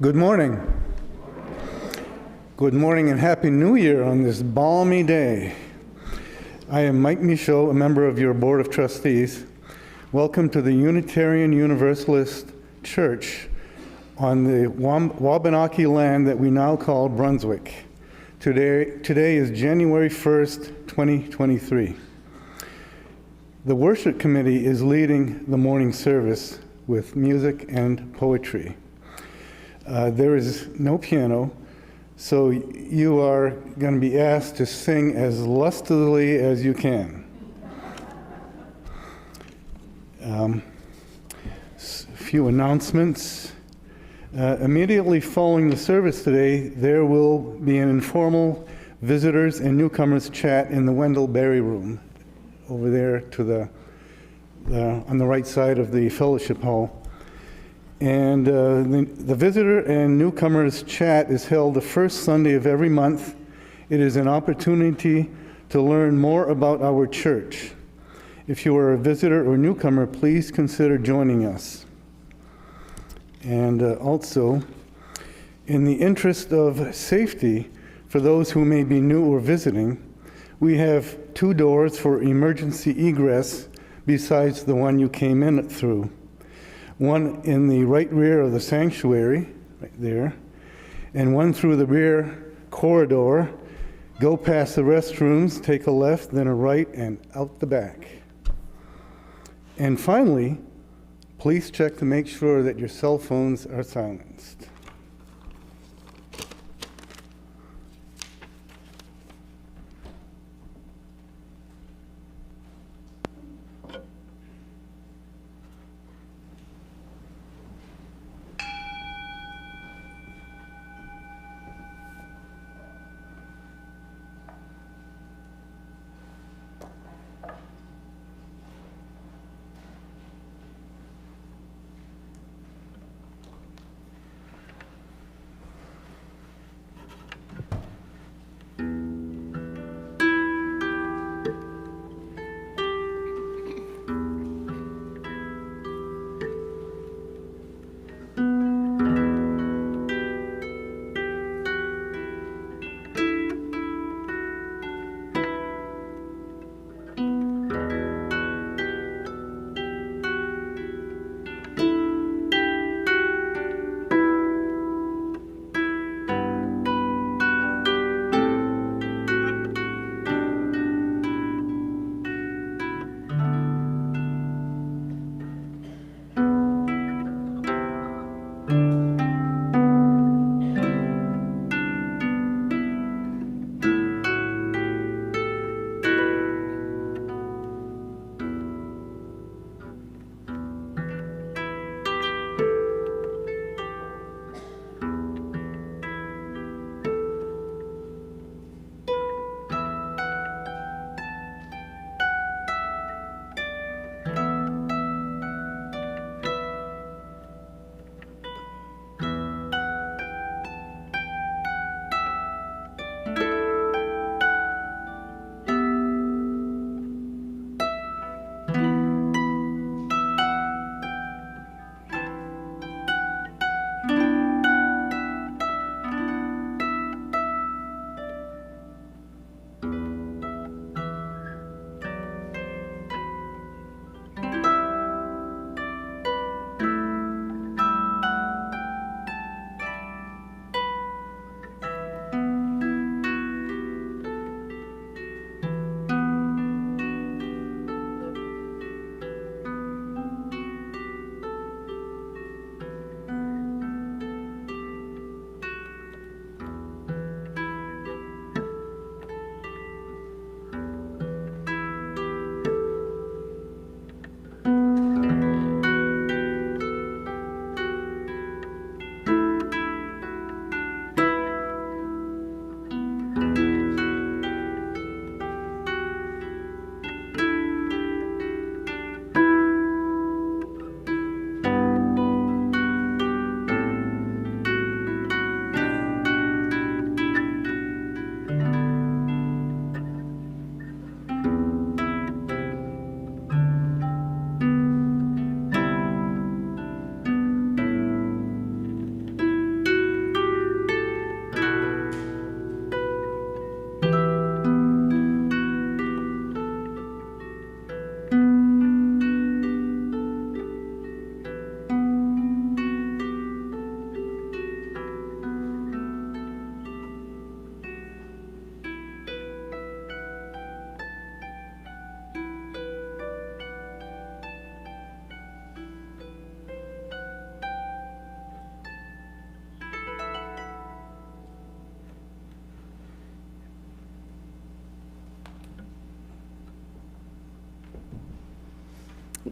Good morning. Good morning and Happy New Year on this balmy day. I am Mike Michaud, a member of your Board of Trustees. Welcome to the Unitarian Universalist Church on the Wabanaki land that we now call Brunswick. Today is January 1st, 2023. The worship committee is leading the morning service with music and poetry. There is no piano, so you are going to be asked to sing as lustily as you can. A few announcements. Immediately following the service today, there will be an informal visitors and newcomers chat in the Wendell Berry Room over there to on the right side of the fellowship hall. And the visitor and newcomers chat is held the first Sunday of every month. It is an opportunity to learn more about our church. If you are a visitor or newcomer, please consider joining us. And also, in the interest of safety for those who may be new or visiting, we have 2 doors for emergency egress besides the one you came in through. One in the right rear of the sanctuary, right there, and one through the rear corridor. Go past the restrooms, take a left, then a right, and out the back. And finally, please check to make sure that your cell phones are silenced.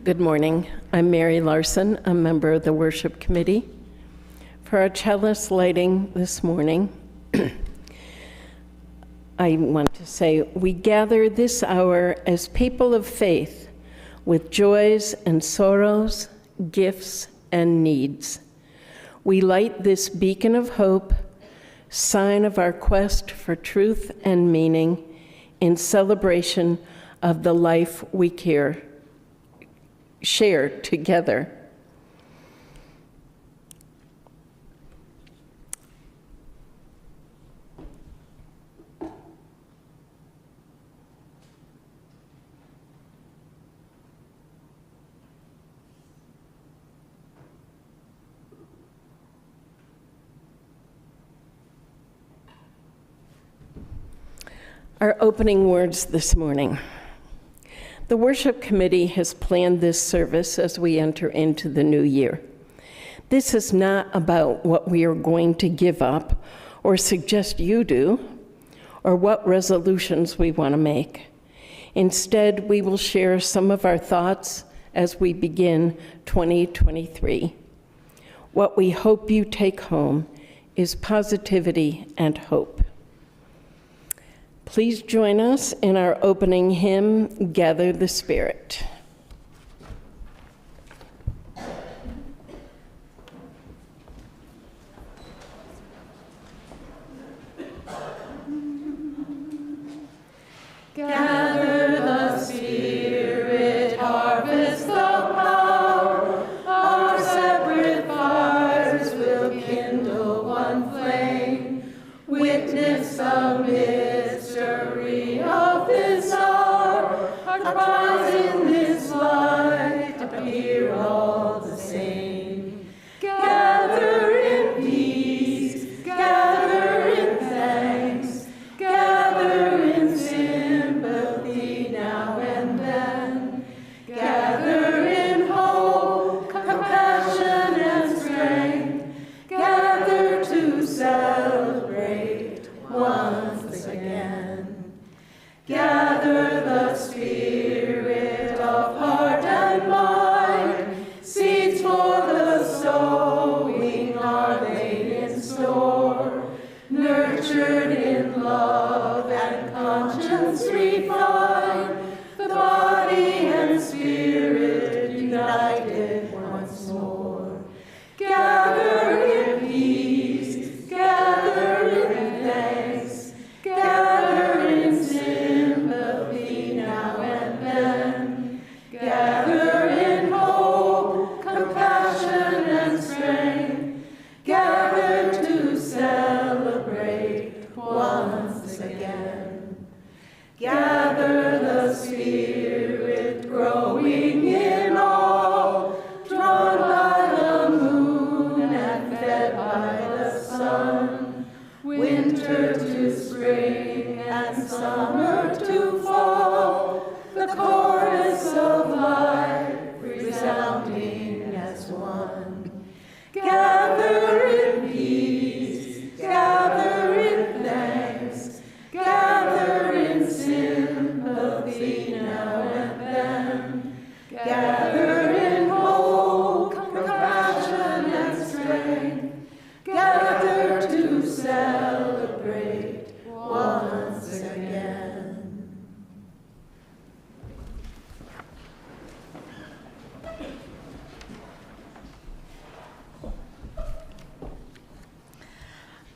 Good morning. I'm Mary Larson, a member of the worship committee. For our chalice lighting this morning, I want to say, we gather this hour as people of faith with joys and sorrows, gifts and needs. We light this beacon of hope, sign of our quest for truth and meaning, in celebration of the life we share together. Our opening words this morning. The worship committee has planned this service as we enter into the new year. This is not about what we are going to give up or suggest you do, or what resolutions we want to make. Instead, we will share some of our thoughts as we begin 2023. What we hope you take home is positivity and hope. Please join us in our opening hymn, Gather the Spirit. Gather the Spirit, harvest the power, our separate fires will kindle one flame, witness the mystery of this hour, our cries in this light appear all the same. Gather in peace, gather in thanks, gather in sympathy now and then, gather in hope, compassion and strength, gather to celebrate once again. Gather the spirit of heart and mind, seeds for the sowing are laid in store, nurtured in love and conscience refined, the body and spirit united once more. Gather in peace, gather in thanks, gather in sympathy now and then, gather in hope, compassion and strength, gather to celebrate once again. Gather the Spirit growing in all, drawn by the moon and fed by the sun, winter to spring and summer to fall, the chorus of life resounding as one. Gather in peace, gather in thanks, gather in sympathy now and then, gather in hope, compassion and strength, gather to celebrate once again.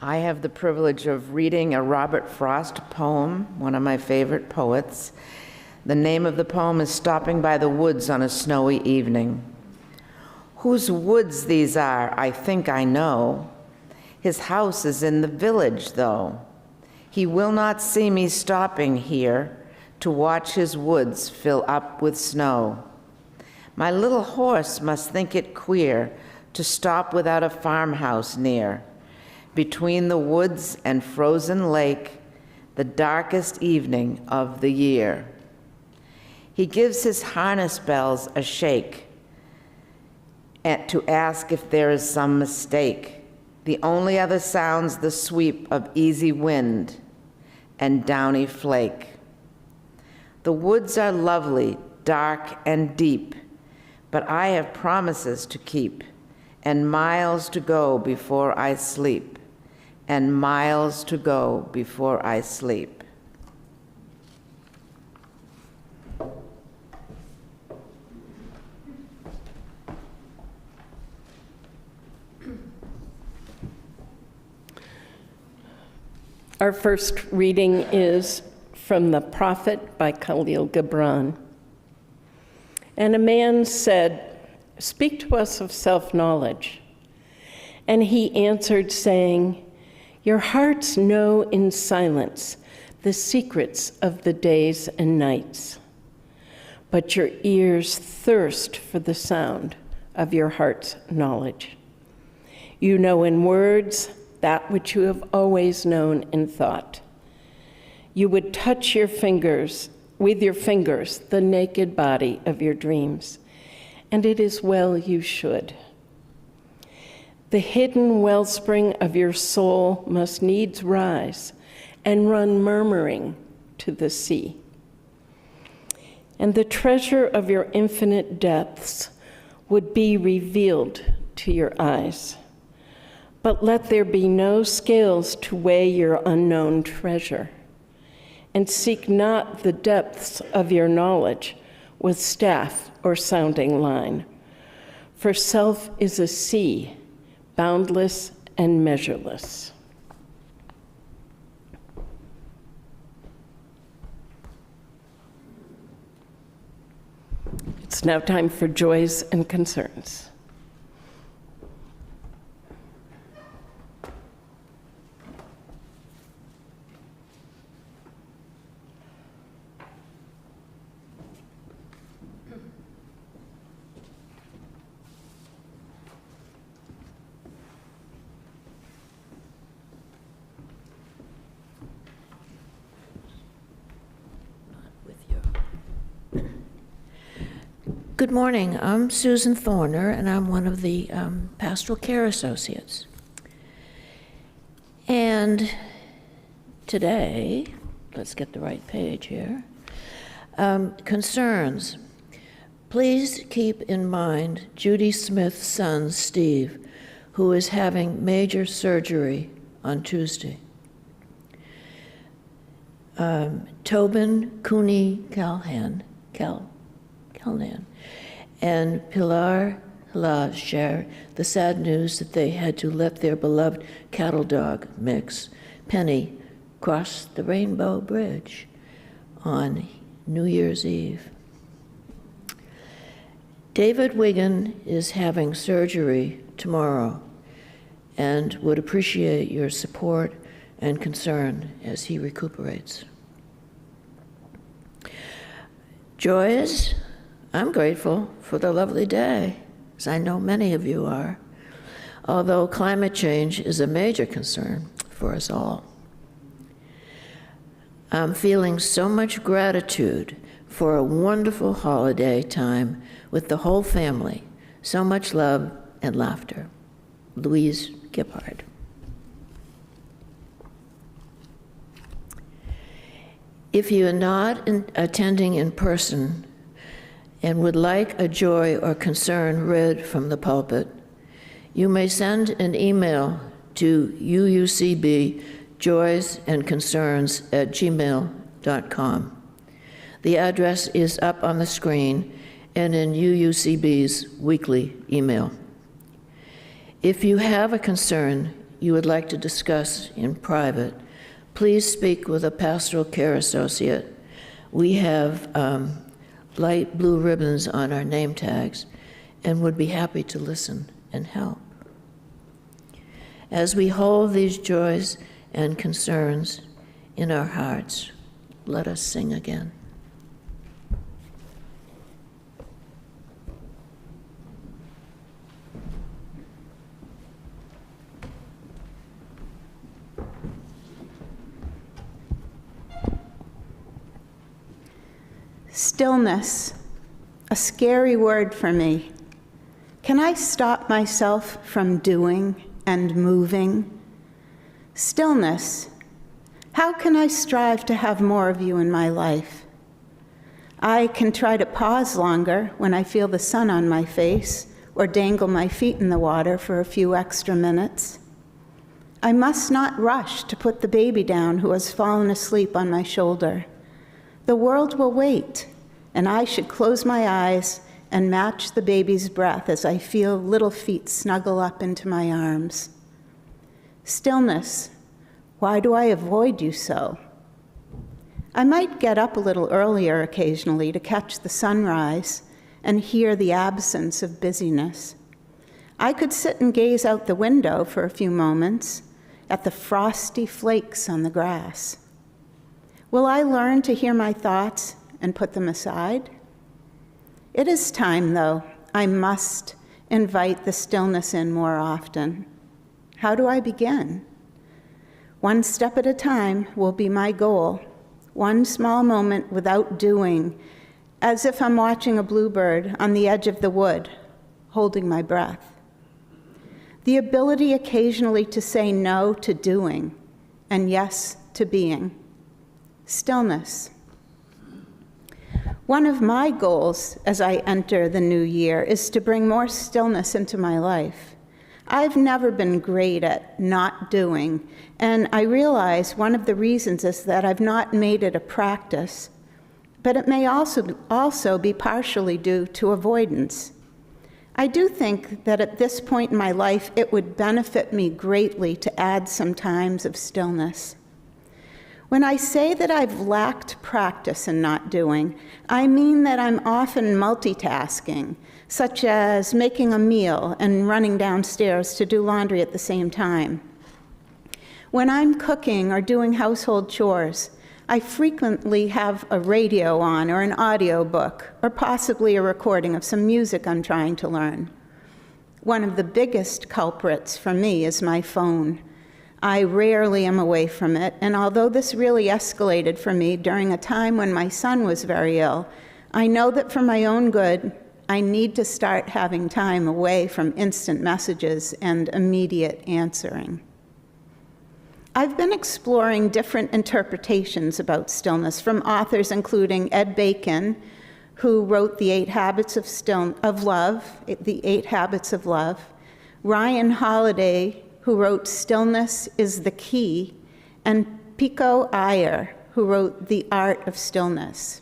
I have the privilege of reading a Robert Frost poem, one of my favorite poets. The name of the poem is Stopping by the Woods on a Snowy Evening. Whose woods these are, I think I know. His house is in the village, though. He will not see me stopping here to watch his woods fill up with snow. My little horse must think it queer to stop without a farmhouse near. Between the woods and frozen lake, the darkest evening of the year. He gives his harness bells a shake to ask if there is some mistake. The only other sound's the sweep of easy wind and downy flake. The woods are lovely, dark and deep, but I have promises to keep and miles to go before I sleep, and miles to go before I sleep. Our first reading is from the Prophet by Khalil Gibran. And a man said, "Speak to us of self-knowledge." And he answered, saying, "Your hearts know in silence the secrets of the days and nights, but your ears thirst for the sound of your heart's knowledge. You know in words that which you have always known in thought. You would touch with your fingers the naked body of your dreams, and it is well you should. The hidden wellspring of your soul must needs rise and run murmuring to the sea. And the treasure of your infinite depths would be revealed to your eyes. But let there be no scales to weigh your unknown treasure, and seek not the depths of your knowledge with staff or sounding line. For self is a sea, boundless and measureless." It's now time for joys and concerns. Good morning. I'm Susan Thorner, and I'm one of the Pastoral Care Associates. And today, let's get the right page here, concerns. Please keep in mind Judy Smith's son, Steve, who is having major surgery on Tuesday. Tobin Cooney Calhan and Pilar Hala share the sad news that they had to let their beloved cattle dog mix, Penny, cross the Rainbow Bridge on New Year's Eve. David Wiggin is having surgery tomorrow and would appreciate your support and concern as he recuperates. Joyous, I'm grateful for the lovely day, as I know many of you are, although climate change is a major concern for us all. I'm feeling so much gratitude for a wonderful holiday time with the whole family. So much love and laughter. Louise Gippard. If you are not attending in person and would like a joy or concern read from the pulpit, you may send an email to uucbjoysandconcerns@gmail.com. The address is up on the screen and in UUCB's weekly email. If you have a concern you would like to discuss in private, please speak with a pastoral care associate. We have light blue ribbons on our name tags and would be happy to listen and help. As we hold these joys and concerns in our hearts, let us sing again. Stillness, a scary word for me. Can I stop myself from doing and moving? Stillness, how can I strive to have more of you in my life? I can try to pause longer when I feel the sun on my face or dangle my feet in the water for a few extra minutes. I must not rush to put the baby down who has fallen asleep on my shoulder. The world will wait, and I should close my eyes and match the baby's breath as I feel little feet snuggle up into my arms. Stillness, Why do I avoid you so? I might get up a little earlier occasionally to catch the sunrise and hear the absence of busyness. I could sit and gaze out the window for a few moments at the frosty flakes on the grass. Will I learn to hear my thoughts and put them aside? It is time, though. I must invite the stillness in more often. How do I begin? One step at a time will be my goal. One small moment without doing, as if I'm watching a bluebird on the edge of the wood, holding my breath. The ability occasionally to say no to doing and yes to being. Stillness. One of my goals as I enter the new year is to bring more stillness into my life. I've never been great at not doing, and I realize one of the reasons is that I've not made it a practice, but it may also be partially due to avoidance. I do think that at this point in my life, it would benefit me greatly to add some times of stillness. When I say that I've lacked practice in not doing, I mean that I'm often multitasking, such as making a meal and running downstairs to do laundry at the same time. When I'm cooking or doing household chores, I frequently have a radio on or an audio book, or possibly a recording of some music I'm trying to learn. One of the biggest culprits for me is my phone. I rarely am away from it, and although this really escalated for me during a time when my son was very ill, I know that for my own good, I need to start having time away from instant messages and immediate answering. I've been exploring different interpretations about stillness from authors including Ed Bacon, who wrote The 8 Habits of Love, Ryan Holiday, who wrote Stillness is the Key, and Pico Iyer, who wrote The Art of Stillness.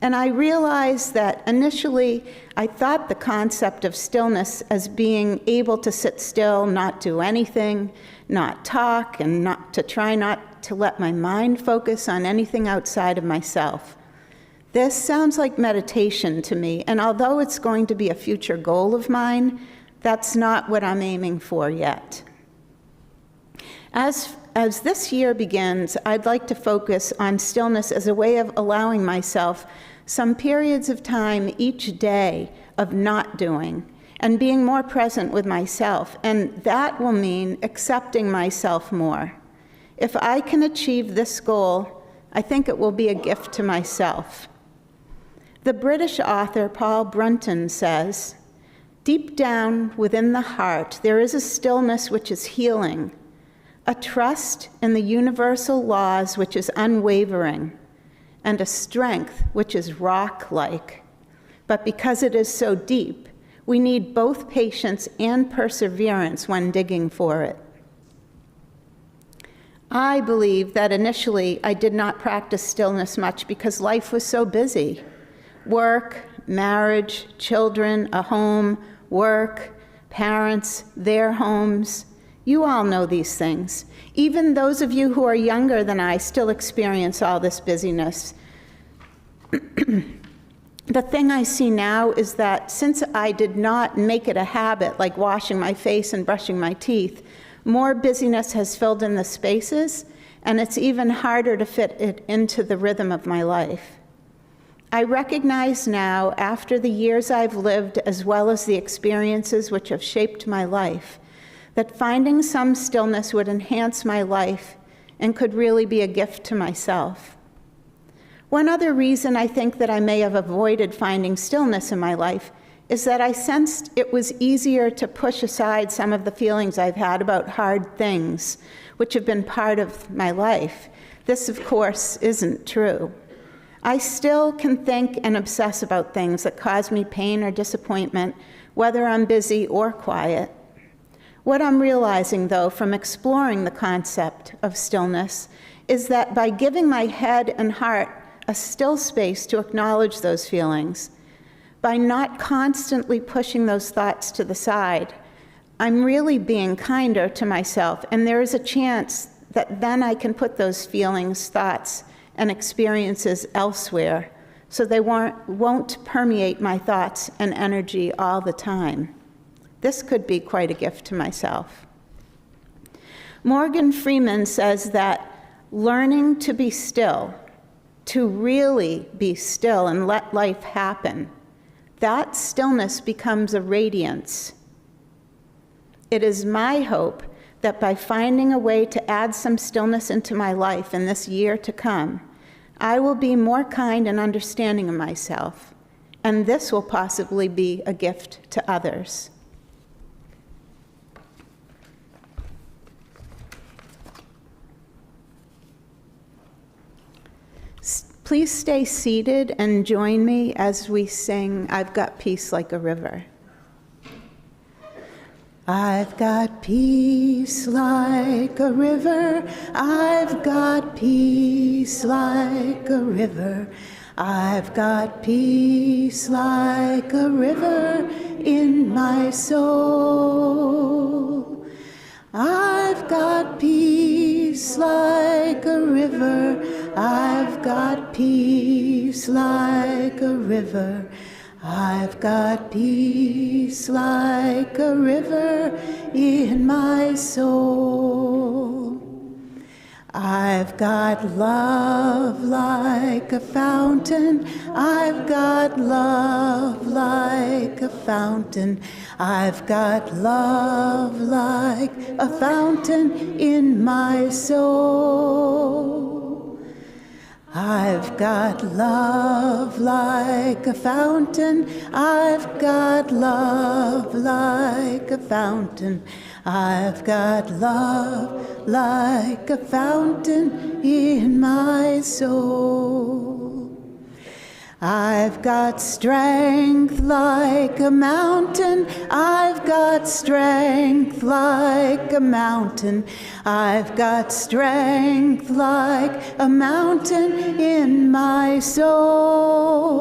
And I realized that initially I thought the concept of stillness as being able to sit still, not do anything, not talk, and not to let my mind focus on anything outside of myself. This sounds like meditation to me, and although it's going to be a future goal of mine, that's not what I'm aiming for yet. As this year begins, I'd like to focus on stillness as a way of allowing myself some periods of time each day of not doing and being more present with myself, and that will mean accepting myself more. If I can achieve this goal, I think it will be a gift to myself. The British author Paul Brunton says, "Deep down within the heart, there is a stillness which is healing, a trust in the universal laws which is unwavering, and a strength which is rock-like. But because it is so deep, we need both patience and perseverance when digging for it." I believe that initially I did not practice stillness much because life was so busy. Work, marriage, children, a home, work, parents, their homes. You all know these things. Even those of you who are younger than I still experience all this busyness. The thing I see now is that since I did not make it a habit, like washing my face and brushing my teeth, more busyness has filled in the spaces, and it's even harder to fit it into the rhythm of my life. I recognize now, after the years I've lived, as well as the experiences which have shaped my life, that finding some stillness would enhance my life and could really be a gift to myself. One other reason I think that I may have avoided finding stillness in my life is that I sensed it was easier to push aside some of the feelings I've had about hard things, which have been part of my life. This, of course, isn't true. I still can think and obsess about things that cause me pain or disappointment, whether I'm busy or quiet. What I'm realizing, though, from exploring the concept of stillness is that by giving my head and heart a still space to acknowledge those feelings, by not constantly pushing those thoughts to the side, I'm really being kinder to myself, and there is a chance that then I can put those feelings, thoughts, and experiences elsewhere so they won't permeate my thoughts and energy all the time. This could be quite a gift to myself. Morgan Freeman says that learning to be still, to really be still and let life happen, that stillness becomes a radiance. It is my hope that by finding a way to add some stillness into my life in this year to come, I will be more kind and understanding of myself, and this will possibly be a gift to others. Please stay seated and join me as we sing, "I've Got Peace Like a River." I've got peace like a river, I've got peace like a river, I've got peace like a river in my soul. I've got peace like a river, I've got peace like a river, I've got peace like a river in my soul. I've got love like a fountain, I've got love like a fountain, I've got love like a fountain in my soul. I've got love like a fountain, I've got love like a fountain, I've got love like a fountain in my soul. I've got strength like a mountain, I've got strength like a mountain, I've got strength like a mountain in my soul.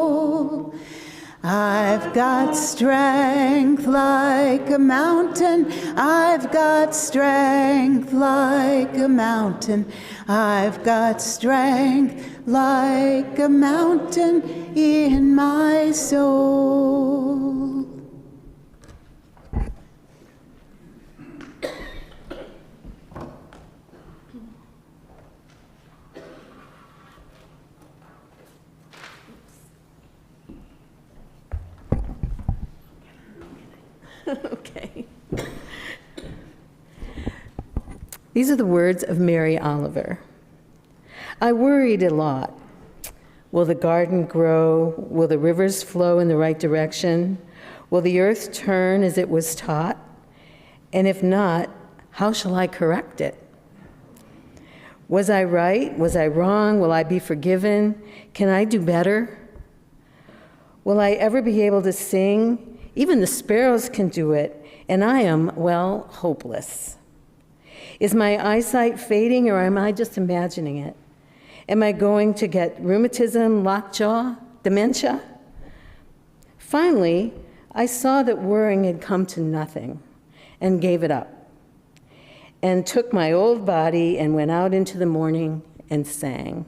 I've got strength like a mountain, I've got strength like a mountain, I've got strength like a mountain in my soul. Okay. These are the words of Mary Oliver. I worried a lot. Will the garden grow? Will the rivers flow in the right direction? Will the earth turn as it was taught? And if not, how shall I correct it? Was I right? Was I wrong? Will I be forgiven? Can I do better? Will I ever be able to sing? Even the sparrows can do it, and I am, well, hopeless. Is my eyesight fading, or am I just imagining it? Am I going to get rheumatism, lockjaw, dementia? Finally, I saw that worrying had come to nothing and gave it up, and took my old body and went out into the morning and sang.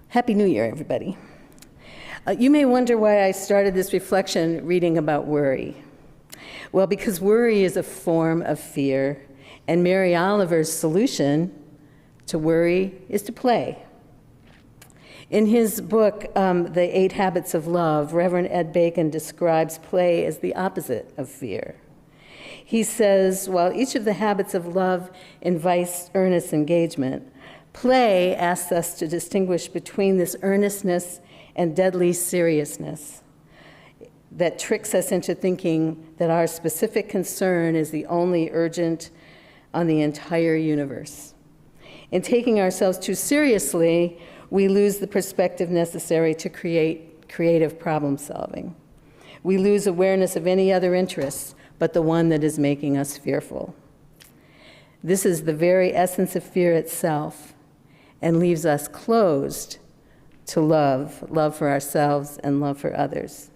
Happy New Year, everybody. You may wonder why I started this reflection reading about worry. Well, because worry is a form of fear, and Mary Oliver's solution to worry is to play. In his book, The 8 Habits of Love, Reverend Ed Bacon describes play as the opposite of fear. He says, while each of the habits of love invites earnest engagement, play asks us to distinguish between this earnestness and deadly seriousness that tricks us into thinking that our specific concern is the only urgent on the entire universe. In taking ourselves too seriously, we lose the perspective necessary to create creative problem solving. We lose awareness of any other interests but the one that is making us fearful. This is the very essence of fear itself, and leaves us closed to love for ourselves and love for others.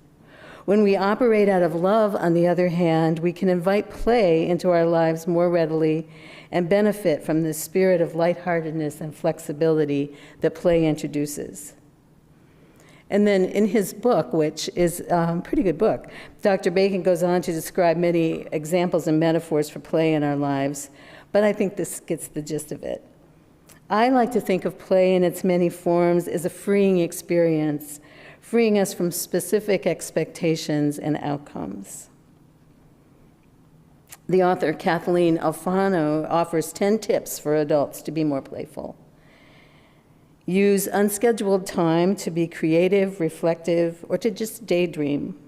When we operate out of love, on the other hand, we can invite play into our lives more readily and benefit from the spirit of lightheartedness and flexibility that play introduces. And then in his book, which is a pretty good book, Dr. Bacon goes on to describe many examples and metaphors for play in our lives, but I think this gets the gist of it. I like to think of play in its many forms as a freeing experience, freeing us from specific expectations and outcomes. The author Kathleen Alfano offers 10 tips for adults to be more playful. Use unscheduled time to be creative, reflective, or to just daydream.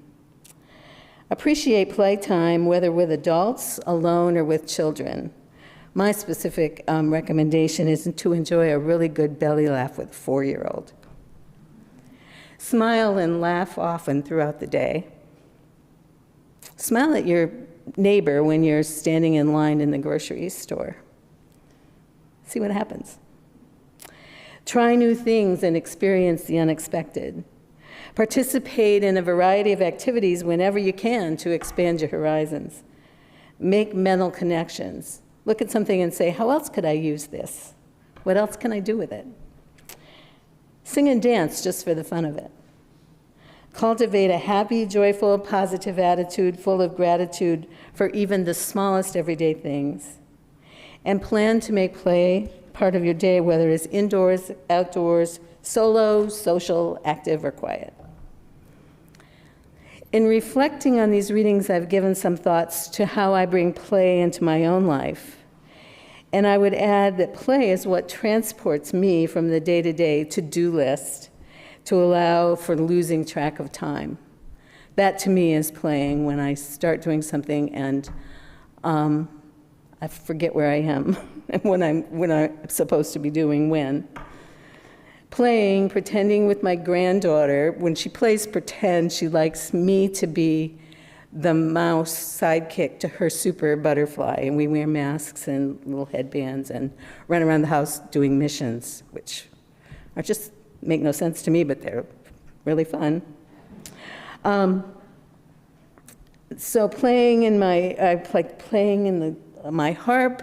Appreciate playtime, whether with adults, alone, or with children. My specific recommendation is to enjoy a really good belly laugh with a 4-year-old. Smile and laugh often throughout the day. Smile at your neighbor when you're standing in line in the grocery store. See what happens. Try new things and experience the unexpected. Participate in a variety of activities whenever you can to expand your horizons. Make mental connections. Look at something and say, how else could I use this? What else can I do with it? Sing and dance just for the fun of it. Cultivate a happy, joyful, positive attitude full of gratitude for even the smallest everyday things. And plan to make play part of your day, whether it's indoors, outdoors, solo, social, active, or quiet. In reflecting on these readings, I've given some thoughts to how I bring play into my own life. And I would add that play is what transports me from the day-to-day to-do list to allow for losing track of time. That to me is playing, when I start doing something and I forget where I am and when I'm supposed to be doing when. Playing, pretending with my granddaughter. When she plays pretend, she likes me to be the mouse sidekick to her super butterfly, and we wear masks and little headbands and run around the house doing missions, which are just make no sense to me, but they're really fun. So playing in my harp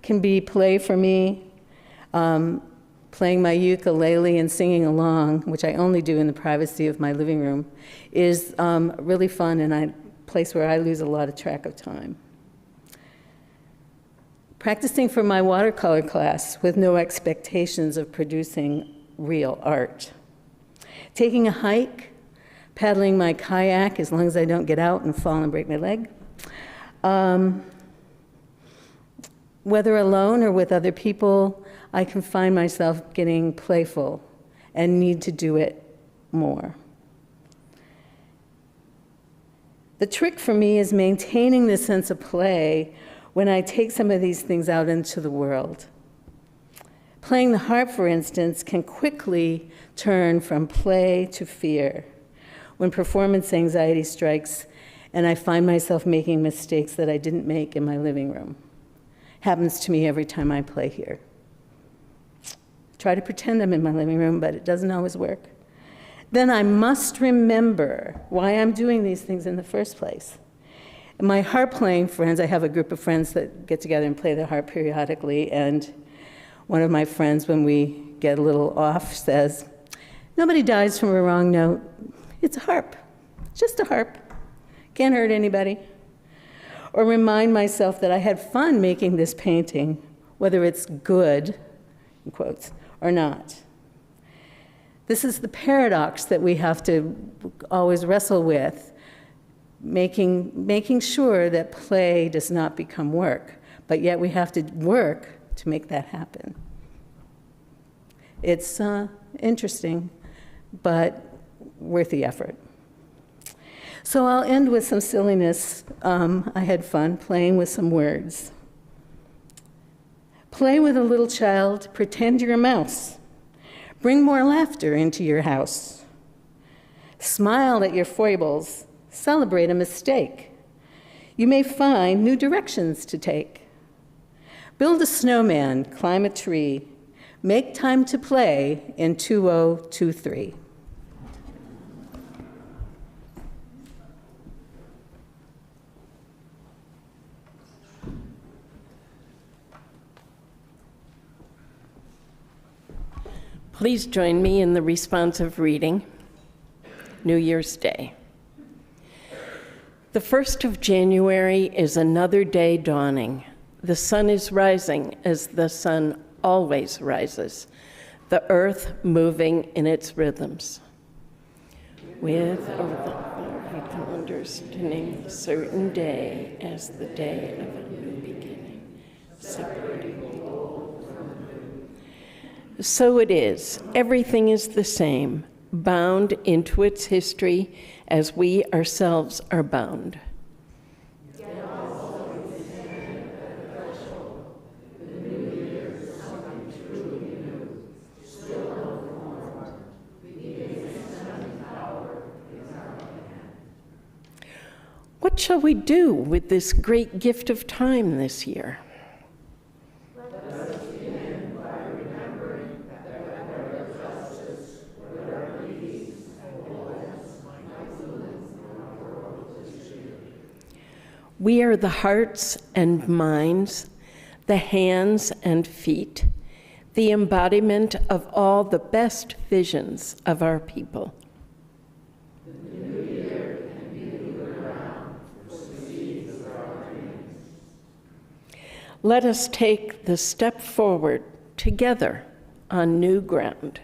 can be play for me. Playing my ukulele and singing along, which I only do in the privacy of my living room, is really fun and a place where I lose a lot of track of time. Practicing for my watercolor class with no expectations of producing real art. Taking a hike, paddling my kayak as long as I don't get out and fall and break my leg. Whether alone or with other people, I can find myself getting playful and need to do it more. The trick for me is maintaining this sense of play when I take some of these things out into the world. Playing the harp, for instance, can quickly turn from play to fear when performance anxiety strikes and I find myself making mistakes that I didn't make in my living room. Happens to me every time I play here. Try to pretend I'm in my living room, but it doesn't always work. Then I must remember why I'm doing these things in the first place. And my harp playing friends, I have a group of friends that get together and play the harp periodically, and one of my friends, when we get a little off, says, "Nobody dies from a wrong note. It's a harp, just a harp. Can't hurt anybody." Or remind myself that I had fun making this painting, whether it's good, in quotes, or not. This is the paradox that we have to always wrestle with, making sure that play does not become work, but yet we have to work to make that happen. It's interesting, but worth the effort. So I'll end with some silliness. I had fun playing with some words. Play with a little child, pretend you're a mouse. Bring more laughter into your house. Smile at your foibles, celebrate a mistake. You may find new directions to take. Build a snowman, climb a tree. Make time to play in 2023. Please join me in the responsive reading, New Year's Day. The 1st of January is another day dawning. The sun is rising as the sun always rises, the earth moving in its rhythms. With understanding a certain day as the day of a new beginning, separating the old from new. So it is. Everything is the same, bound into its history as we ourselves are bound. What shall we do with this great gift of time this year? Let us begin by remembering that whatever justice, whatever peace and holiness, mindfulness in our world is true. We are the hearts and minds, the hands and feet, the embodiment of all the best visions of our people. Let us take the step forward together on new ground.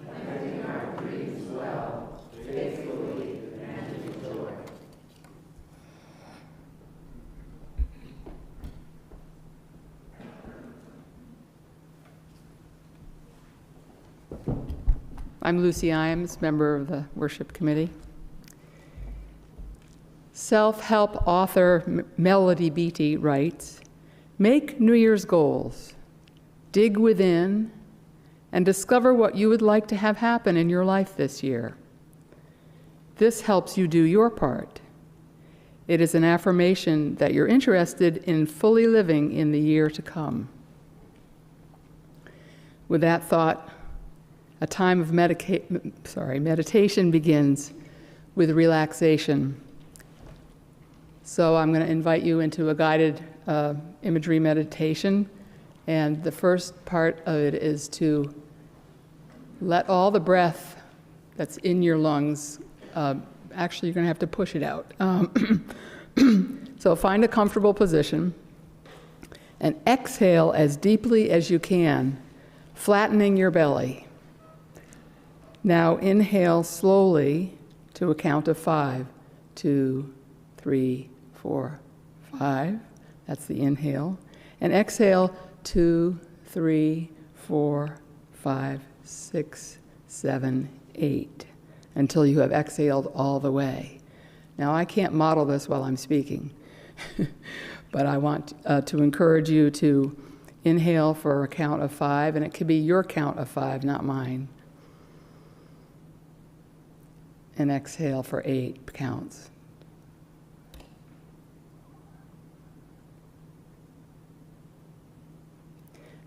Planting our dreams well, faithfully, and in joy. I'm Lucy Iams, member of the Worship Committee. Self-help author Melody Beattie writes, "Make New Year's goals, dig within, and discover what you would like to have happen in your life this year. This helps you do your part. It is an affirmation that you're interested in fully living in the year to come." With that thought, a time of meditation begins with relaxation. So I'm going to invite you into a guided imagery meditation. And the first part of it is to let all the breath that's in your lungs, actually you're going to have to push it out. So find a comfortable position and exhale as deeply as you can, flattening your belly. Now inhale slowly to a count of 5. 2, 3, 4, 5. That's the inhale. And exhale 2, 3, 4, 5, 6, 7, 8 until you have exhaled all the way. Now I can't model this while I'm speaking, but I want to encourage you to inhale for a count of 5, and it could be your count of 5, not mine. And exhale for 8 counts.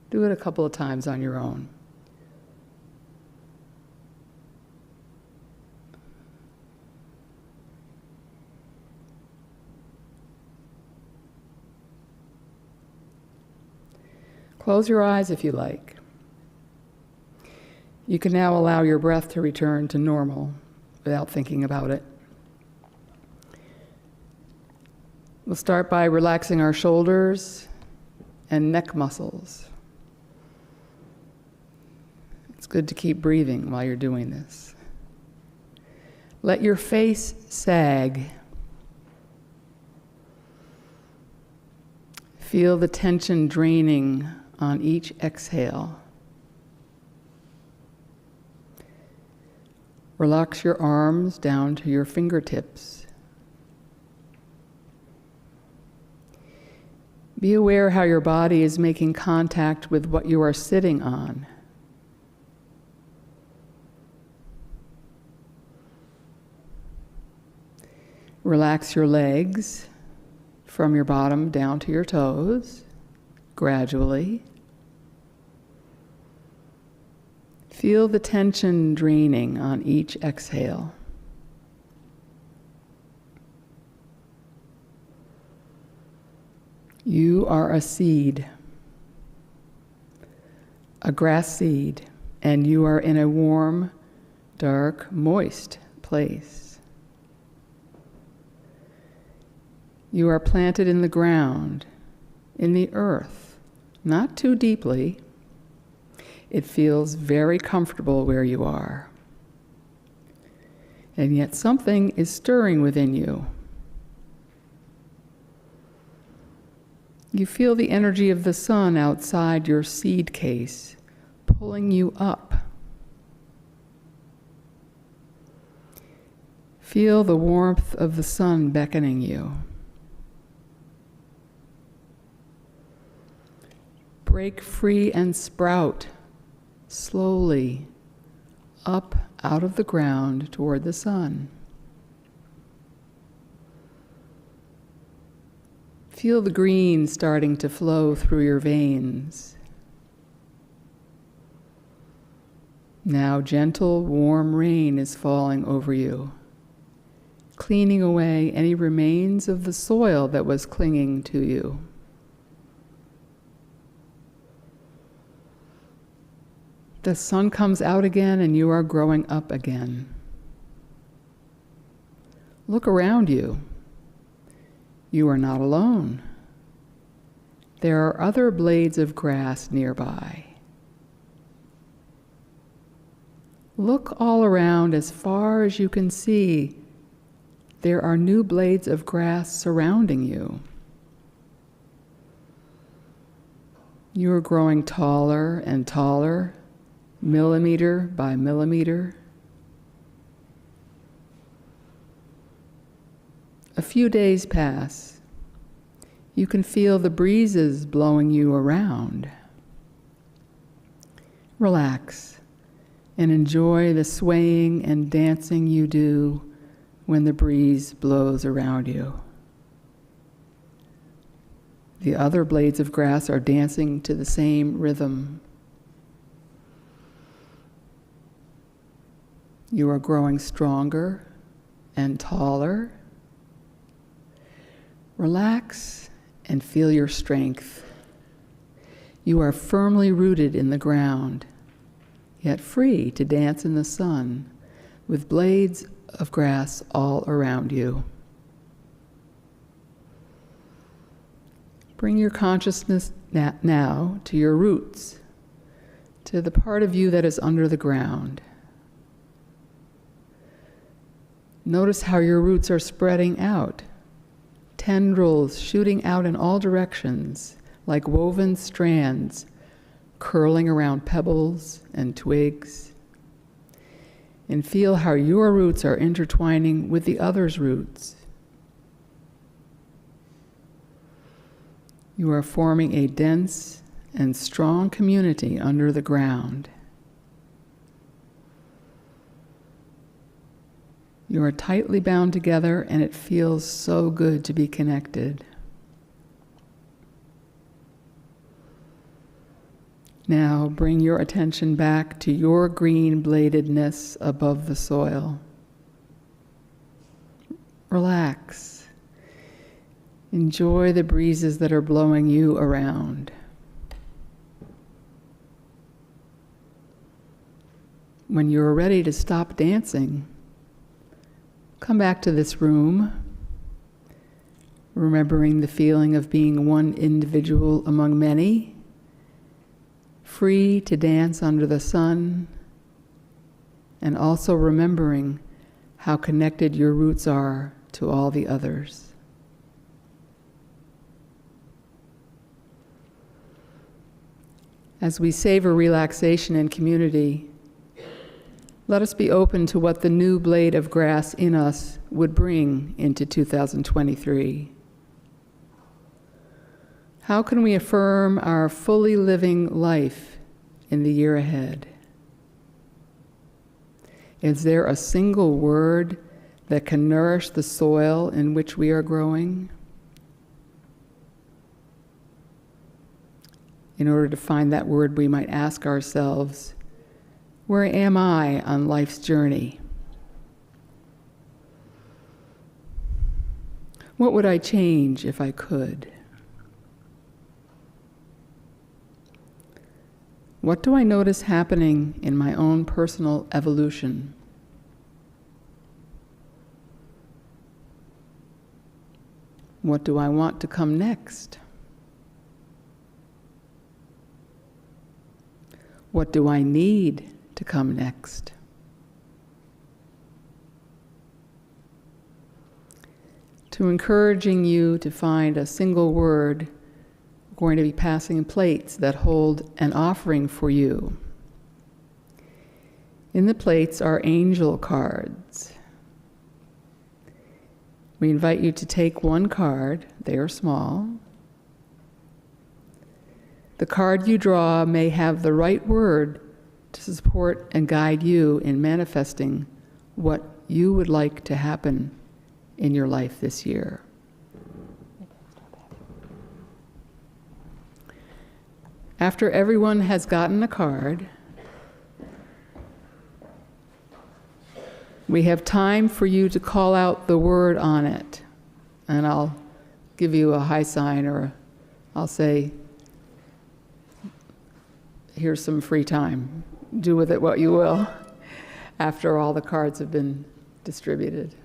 Do it a couple of times on your own. Close your eyes if you like. You can now allow your breath to return to normal without thinking about it. We'll start by relaxing our shoulders and neck muscles. It's good to keep breathing while you're doing this. Let your face sag. Feel the tension draining on each exhale. Relax your arms down to your fingertips. Be aware how your body is making contact with what you are sitting on. Relax your legs from your bottom down to your toes, gradually. Feel the tension draining on each exhale. You are a seed, a grass seed and you are in a warm, dark, moist place. You are planted in the ground, in the earth, not too deeply. It feels very comfortable where you are. And yet something is stirring within you. You feel the energy of the sun outside your seed case, pulling you up. Feel the warmth of the sun beckoning you. Break free and sprout slowly up out of the ground toward the sun. Feel the green starting to flow through your veins. Now gentle, warm rain is falling over you, cleaning away any remains of the soil that was clinging to you. The sun comes out again and you are growing up again. Look around you. You are not alone. There are other blades of grass nearby. Look all around as far as you can see. There are new blades of grass surrounding you. You are growing taller and taller, millimeter by millimeter. A few days pass. You can feel the breezes blowing you around. Relax and enjoy the swaying and dancing you do when the breeze blows around you. The other blades of grass are dancing to the same rhythm. You are growing stronger and taller. Relax and feel your strength. You are firmly rooted in the ground, yet free to dance in the sun with blades of grass all around you. Bring your consciousness now to your roots, to the part of you that is under the ground. Notice how your roots are spreading out, tendrils shooting out in all directions like woven strands, curling around pebbles and twigs. And feel how your roots are intertwining with the other's roots. You are forming a dense and strong community under the ground. You are tightly bound together, and it feels so good to be connected. Now bring your attention back to your green bladedness above the soil. Relax. Enjoy the breezes that are blowing you around. When you're ready to stop dancing, come back to this room, remembering the feeling of being one individual among many, free to dance under the sun, and also remembering how connected your roots are to all the others. As we savor relaxation and community, let us be open to what the new blade of grass in us would bring into 2023. How can we affirm our fully living life in the year ahead? Is there a single word that can nourish the soil in which we are growing? In order to find that word, we might ask ourselves, where am I on life's journey? What would I change if I could? What do I notice happening in my own personal evolution? What do I want to come next? What do I need to come next? To encouraging you to find a single word, I'm going to be passing plates that hold an offering for you. In the plates are angel cards. We invite you to take one card. They are small. The card you draw may have the right word to support and guide you in manifesting what you would like to happen in your life this year. After everyone has gotten a card, we have time for you to call out the word on it. And I'll give you a high sign, or I'll say, here's some free time. Do with it what you will after all the cards have been distributed.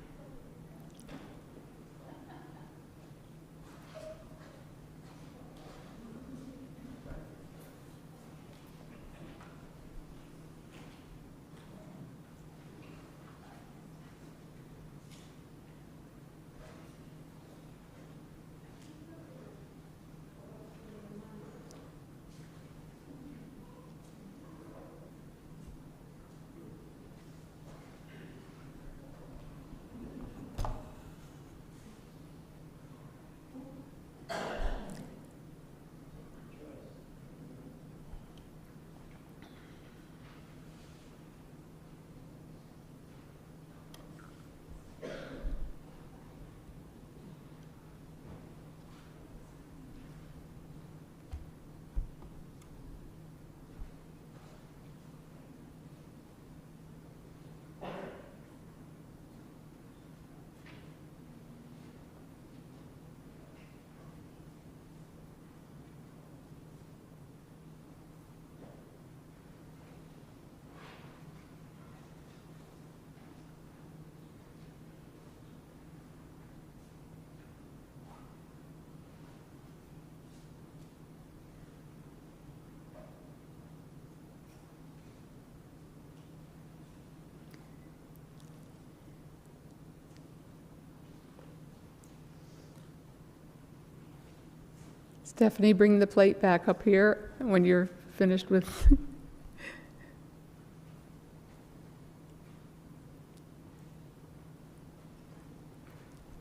Stephanie, bring the plate back up here when you're finished with.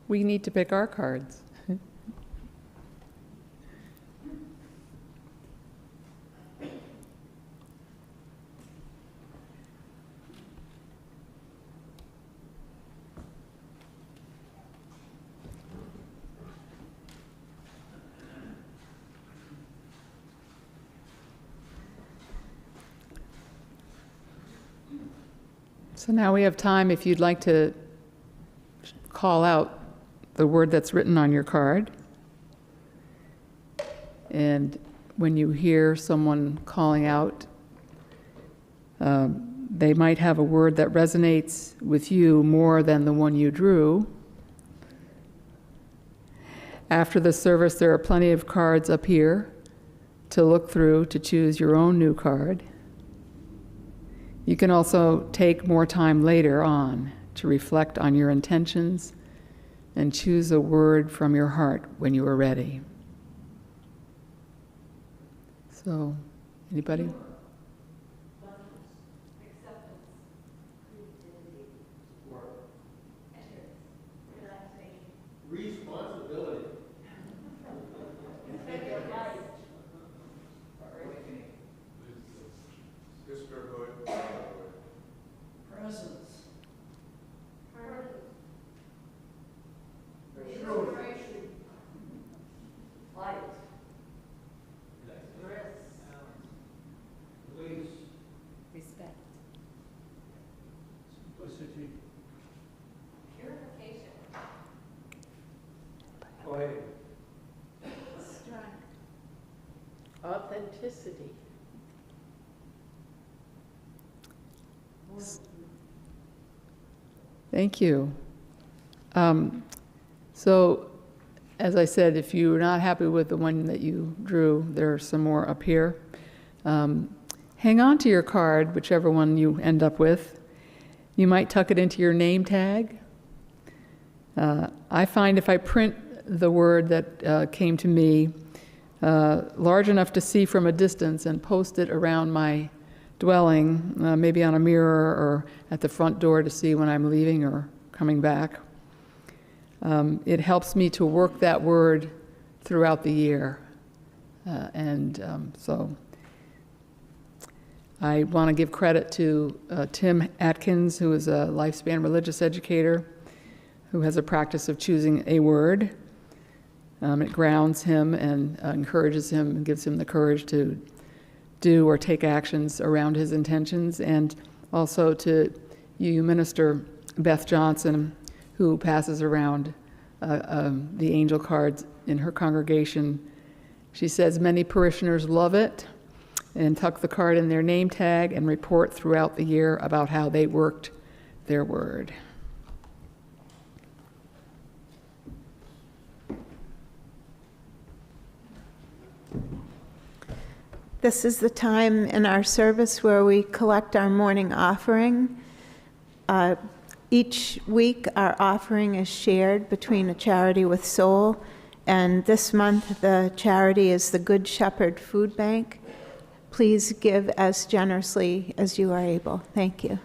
We need to pick our cards. So now we have time if you'd like to call out the word that's written on your card. And when you hear someone calling out, they might have a word that resonates with you more than the one you drew. After the service, there are plenty of cards up here to look through to choose your own new card. You can also take more time later on to reflect on your intentions and choose a word from your heart when you are ready. So, anybody? Responsibility. Sisterhood. Presence. Inspiration. Light. Release. Respect. Simplicity. Purification. Play. Authenticity. Thank you. So, as I said, if you're not happy with the one that you drew, there are some more up here. Hang on to your card, whichever one you end up with. You might tuck it into your name tag. I find if I print the word that came to me large enough to see from a distance and post it around my dwelling, maybe on a mirror or at the front door to see when I'm leaving or coming back, it helps me to work that word throughout the year. So I want to give credit to Tim Atkins, who is a lifespan religious educator, who has a practice of choosing a word. It grounds him and encourages him and gives him the courage to do or take actions around his intentions. And also to UU Minister Beth Johnson, who passes around the angel cards in her congregation. She says many parishioners love it and tuck the card in their name tag and report throughout the year about how they worked their word. This is the time in our service where we collect our morning offering. Each week, our offering is shared between a charity with soul, and this month, the charity is the Good Shepherd Food Bank. Please give as generously as you are able. Thank you.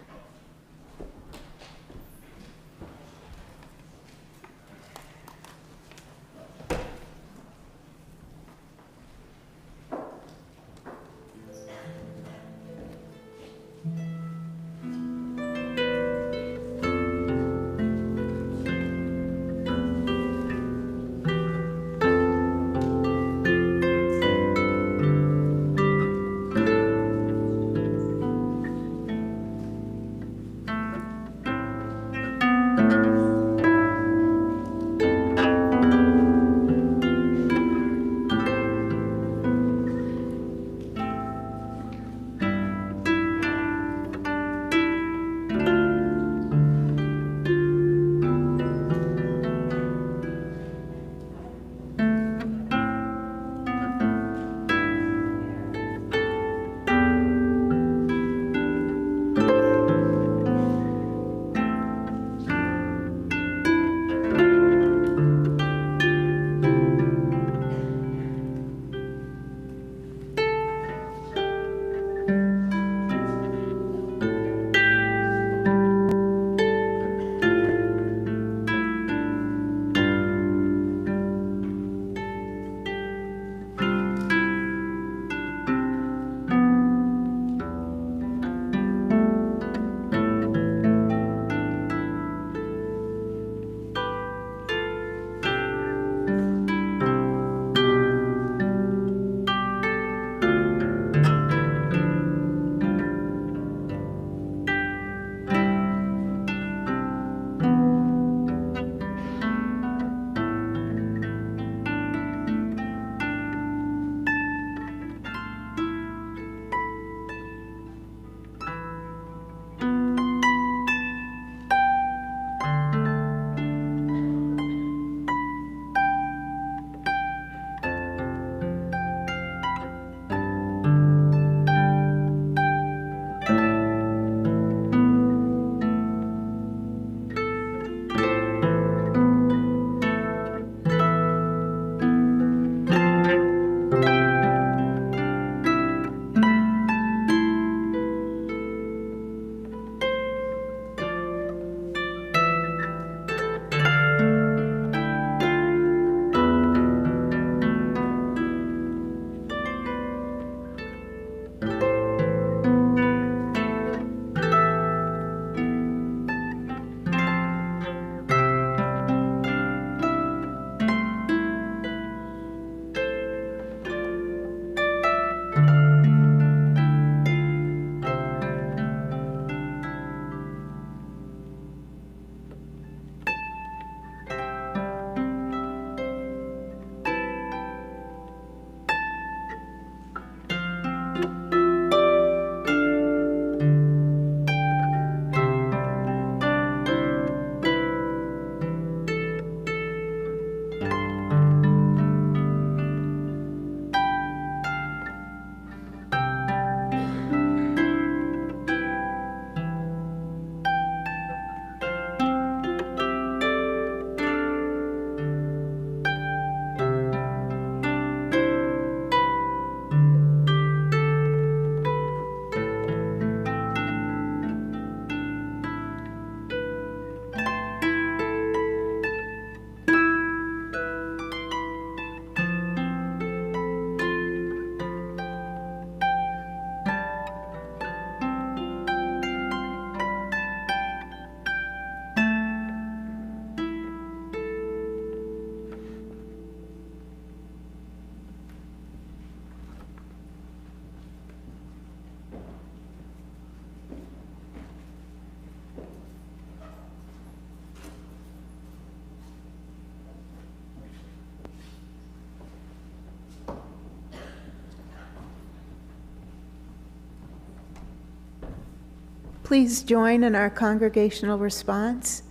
Please join in our congregational response.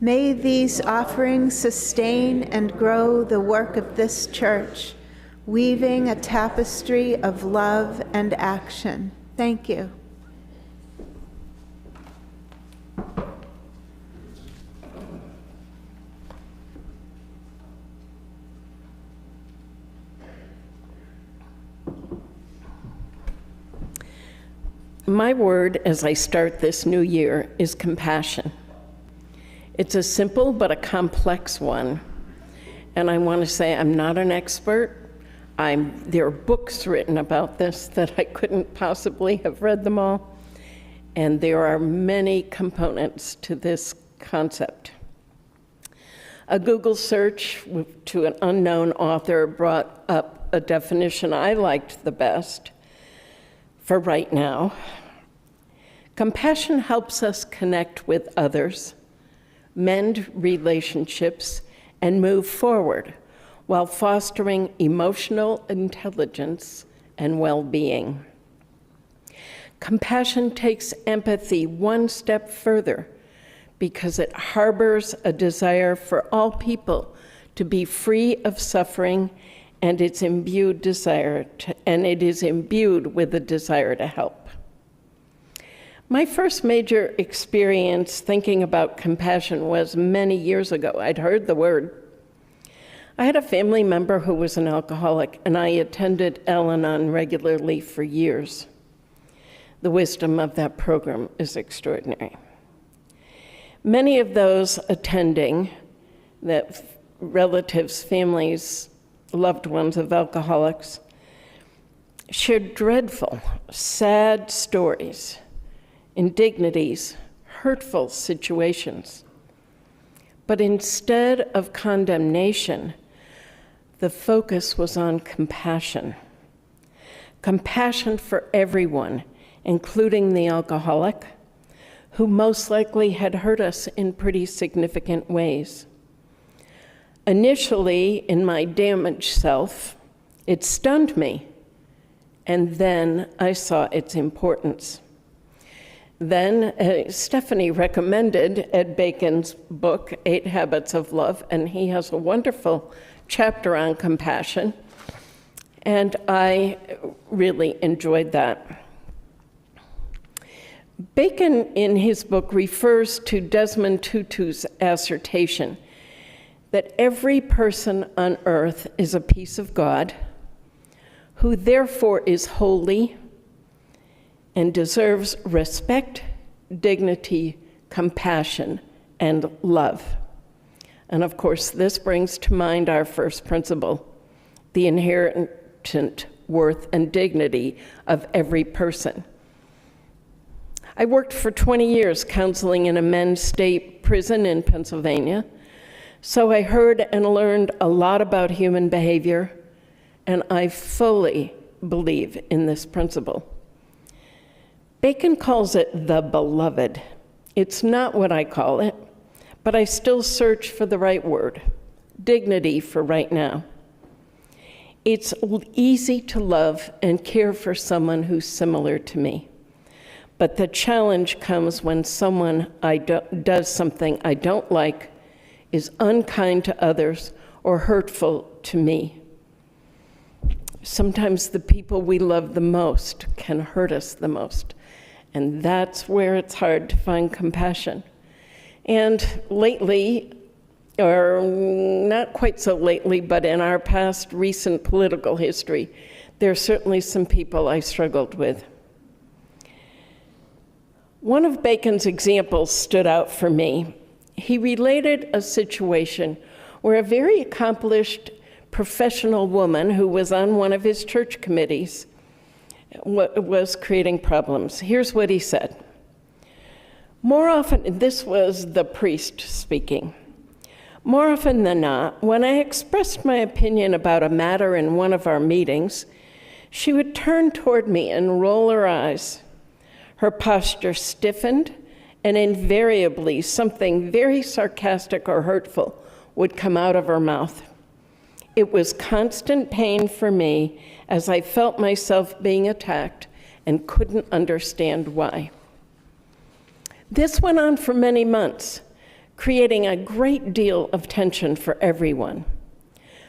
May these offerings sustain and grow the work of this church, weaving a tapestry of love and action. Thank you. My word as I start this new year is compassion. It's a simple but a complex one. And I want to say I'm not an expert. There are books written about this that I couldn't possibly have read them all. And there are many components to this concept. A Google search to an unknown author brought up a definition I liked the best for right now. Compassion helps us connect with others, mend relationships, and move forward while fostering emotional intelligence and well-being. Compassion takes empathy one step further because it harbors a desire for all people to be free of suffering, and it is imbued with a desire to help. My first major experience thinking about compassion was many years ago. I'd heard the word. I had a family member who was an alcoholic, and I attended Al-Anon regularly for years. The wisdom of that program is extraordinary. Many of those attending, that relatives, families, loved ones of alcoholics, shared dreadful, sad stories, indignities, hurtful situations. But instead of condemnation, the focus was on compassion. Compassion for everyone, including the alcoholic, who most likely had hurt us in pretty significant ways. Initially, in my damaged self, it stunned me, and then I saw its importance. Then Stephanie recommended Ed Bacon's book, 8 Habits of Love, and he has a wonderful chapter on compassion, and I really enjoyed that. Bacon, in his book, refers to Desmond Tutu's assertion that every person on earth is a piece of God, who therefore is holy and deserves respect, dignity, compassion, and love. And of course, this brings to mind our first principle, the inherent worth and dignity of every person. I worked for 20 years counseling in a men's state prison in Pennsylvania, so I heard and learned a lot about human behavior, and I fully believe in this principle. Bacon calls it the beloved. It's not what I call it, but I still search for the right word, dignity for right now. It's easy to love and care for someone who's similar to me. But the challenge comes when someone does something I don't like, is unkind to others, or hurtful to me. Sometimes the people we love the most can hurt us the most, and that's where it's hard to find compassion. And lately, or not quite so lately, but in our past recent political history, there are certainly some people I struggled with. One of Bacon's examples stood out for me. He related a situation where a very accomplished professional woman who was on one of his church committees was creating problems. Here's what he said. More often, this was the priest speaking. More often than not, when I expressed my opinion about a matter in one of our meetings, she would turn toward me and roll her eyes. Her posture stiffened, and invariably something very sarcastic or hurtful would come out of her mouth. It was constant pain for me as I felt myself being attacked and couldn't understand why. This went on for many months, creating a great deal of tension for everyone.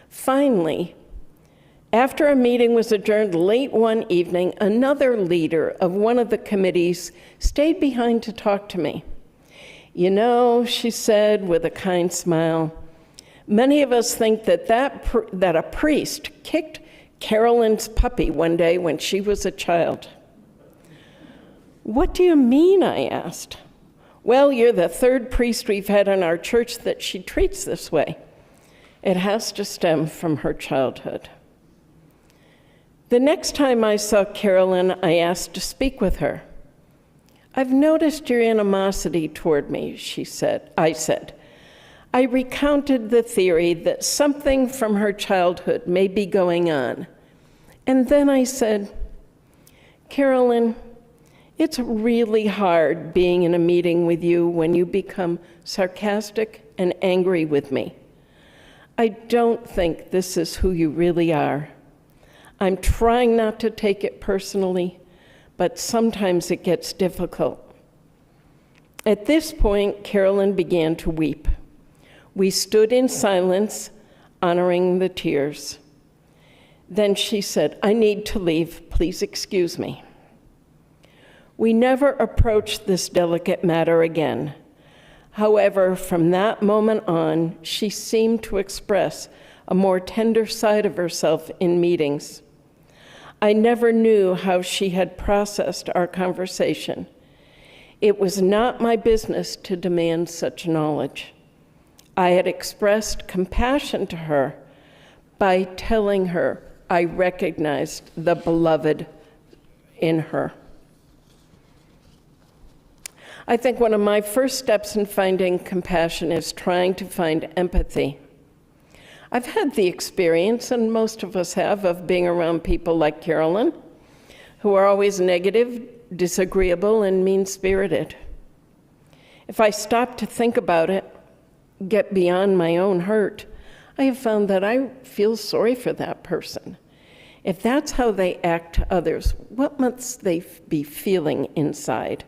Finally, after a meeting was adjourned late one evening, another leader of one of the committees stayed behind to talk to me. "You know," she said with a kind smile, "many of us think that a priest kicked Carolyn's puppy one day when she was a child." "What do you mean?" I asked. "Well, you're the third priest we've had in our church that she treats this way. It has to stem from her childhood." The next time I saw Carolyn, I asked to speak with her. "I've noticed your animosity toward me," I said. I recounted the theory that something from her childhood may be going on. And then I said, "Carolyn, it's really hard being in a meeting with you when you become sarcastic and angry with me. I don't think this is who you really are. I'm trying not to take it personally, but sometimes it gets difficult." At this point, Carolyn began to weep. We stood in silence, honoring the tears. Then she said, "I need to leave. Please excuse me." We never approached this delicate matter again. However, from that moment on, she seemed to express a more tender side of herself in meetings. I never knew how she had processed our conversation. It was not my business to demand such knowledge. I had expressed compassion to her by telling her I recognized the beloved in her. I think one of my first steps in finding compassion is trying to find empathy. I've had the experience, and most of us have, of being around people like Carolyn, who are always negative, disagreeable, and mean-spirited. If I stop to think about it, get beyond my own hurt, I have found that I feel sorry for that person. If that's how they act to others, what must they be feeling inside?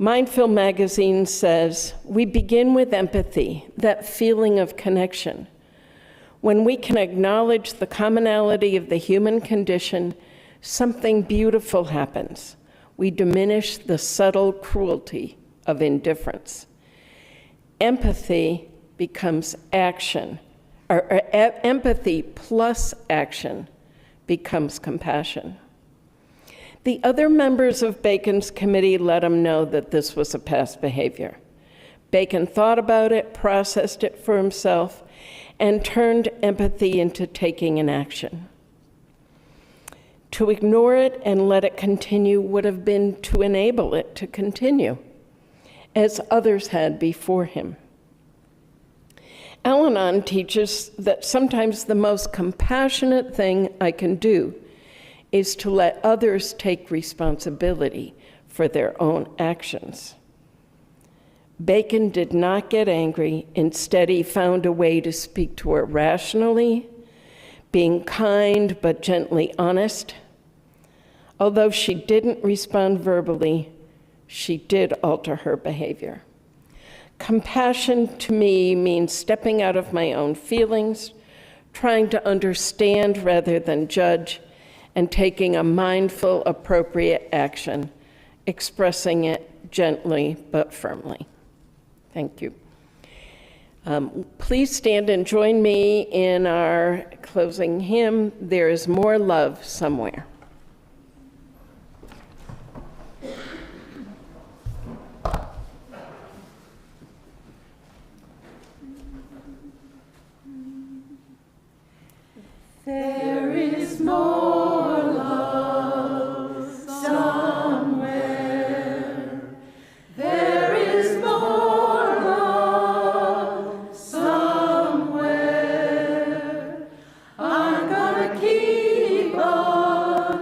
Mindful magazine says, "We begin with empathy, that feeling of connection. When we can acknowledge the commonality of the human condition, something beautiful happens. We diminish the subtle cruelty of indifference. Empathy becomes action, or empathy plus action becomes compassion." The other members of Bacon's committee let him know that this was a past behavior. Bacon thought about it, processed it for himself, and turned empathy into taking an action. To ignore it and let it continue would have been to enable it to continue, as others had before him. Al-Anon teaches that sometimes the most compassionate thing I can do is to let others take responsibility for their own actions. Bacon did not get angry. Instead, he found a way to speak to her rationally, being kind but gently honest. Although she didn't respond verbally, she did alter her behavior. Compassion to me means stepping out of my own feelings, trying to understand rather than judge, and taking a mindful, appropriate action, expressing it gently but firmly. Thank you. Please stand and join me in our closing hymn, "There is More Love Somewhere." There is more love somewhere. There is more love somewhere. I'm gonna keep on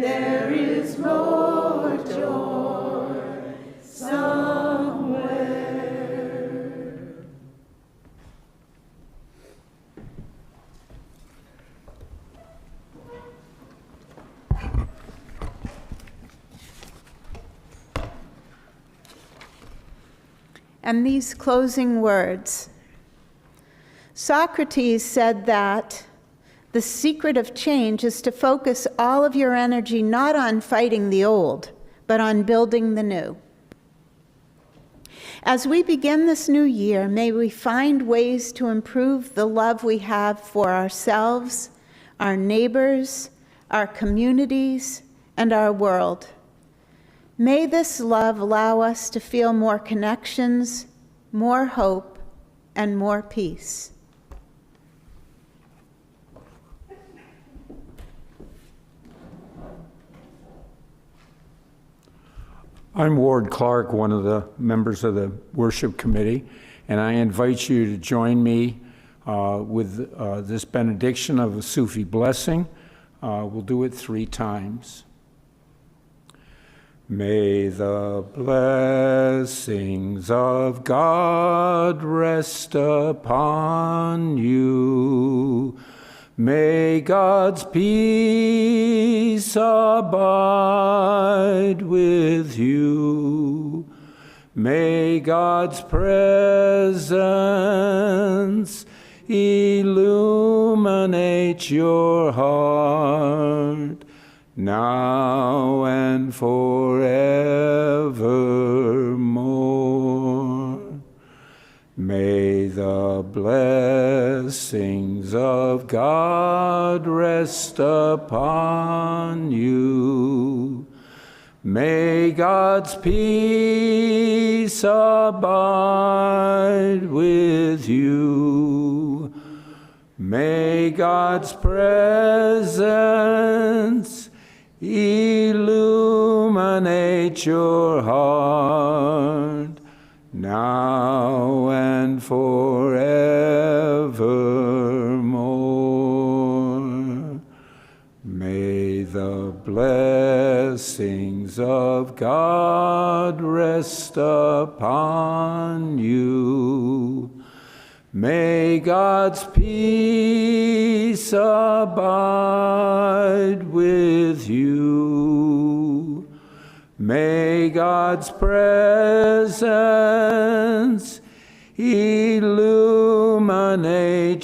there is more joy somewhere. And these closing words. Socrates said that the secret of change is to focus all of your energy not on fighting the old, but on building the new. As we begin this new year, may we find ways to improve the love we have for ourselves, our neighbors, our communities, and our world. May this love allow us to feel more connections, more hope, and more peace. I'm Ward Clark, one of the members of the worship committee, and I invite you to join me with this benediction of a Sufi blessing. We'll do it 3 times. May the blessings of God rest upon you. May God's peace abide with you. May God's presence illuminate your heart, now and forevermore. May the blessings of God rest upon you. May God's peace abide with you. May God's presence illuminate your heart, now and forevermore. May the blessings of God rest upon you. May God's peace abide with you. May God's presence illuminate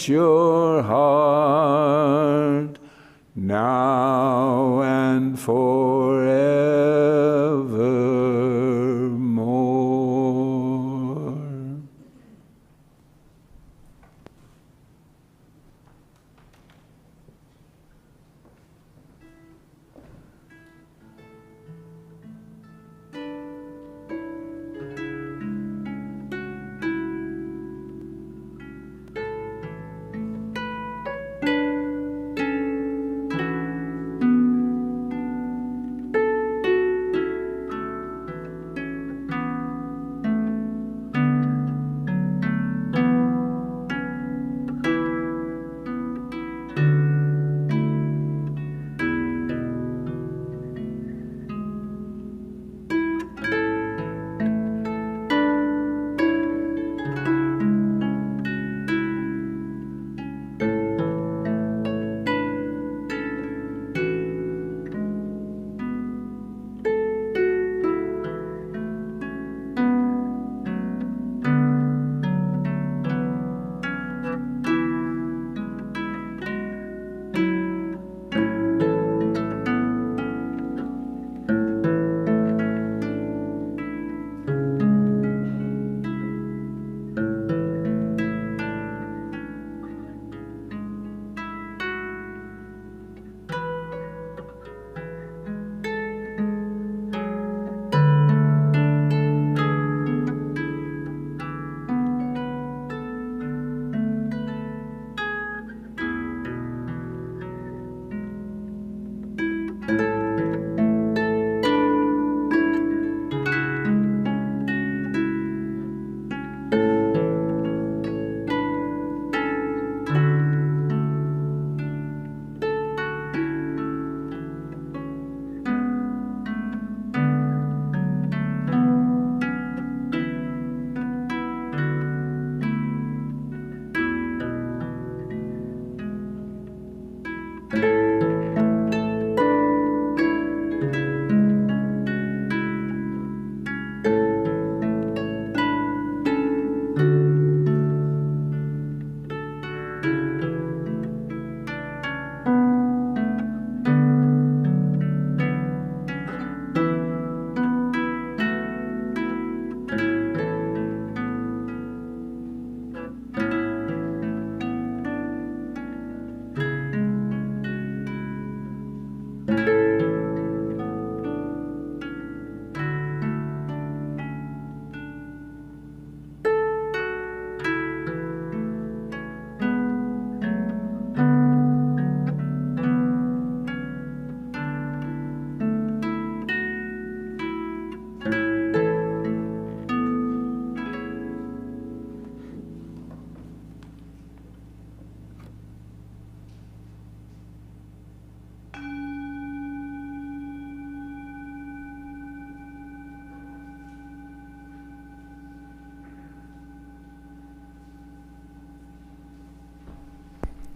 your heart, now and forevermore.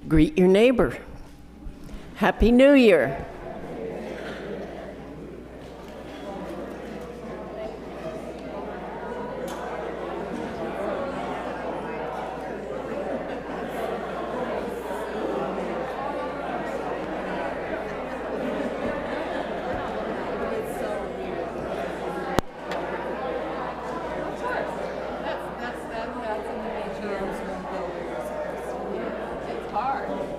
Greet your neighbor. Happy New Year. That's in the nature of builders. It's hard.